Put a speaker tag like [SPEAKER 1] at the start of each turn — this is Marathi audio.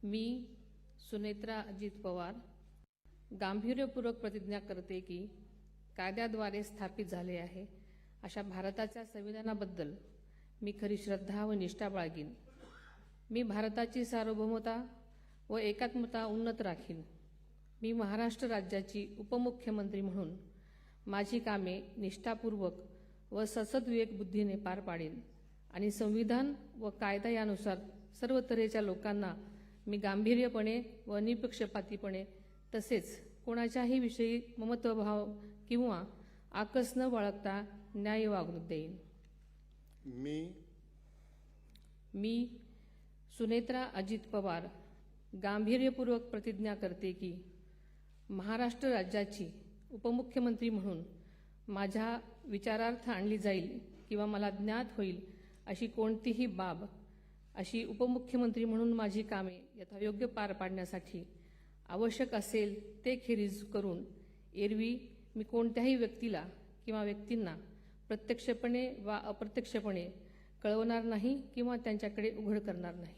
[SPEAKER 1] मी सुनेत्रा अजित पवार गांभीर्यपूर्वक प्रतिज्ञा करते की कायद्याद्वारे स्थापित झाले आहे अशा भारताच्या संविधानाबद्दल मी खरी श्रद्धा व निष्ठा बाळगीन। मी भारताची सार्वभौमता व एकात्मता उन्नत राखीन। मी महाराष्ट्र राज्याची उपमुख्यमंत्री म्हणून माझी कामे निष्ठापूर्वक व सद्विवेक बुद्धीने पार पाडीन आणि संविधान व कायदा यानुसार सर्व तऱ्हेच्या लोकांना मी गांभीर्यपणे व निपक्षपातीपणे तसेच कोणाच्याही विषयी ममत्वभाव किंवा आकस न बाळगता न्याय्य वागणूक देईन। मी सुनेत्रा अजित पवार गांभीर्यपूर्वक प्रतिज्ञा करते की महाराष्ट्र राज्याची उपमुख्यमंत्री म्हणून माझ्या विचारार्थ आणली जाईल किंवा मला ज्ञात होईल अशी कोणतीही बाब अशी उपमुख्यमंत्री म्हणून माझी कामे यथायोग्य पार पाडण्यासाठी आवश्यक असेल ते खेरीज करून एरवी मी कोणत्याही व्यक्तीला किंवा व्यक्तींना प्रत्यक्षपणे वा अप्रत्यक्षपणे कळवणार नाही किंवा त्यांच्याकडे उघड करणार नाही।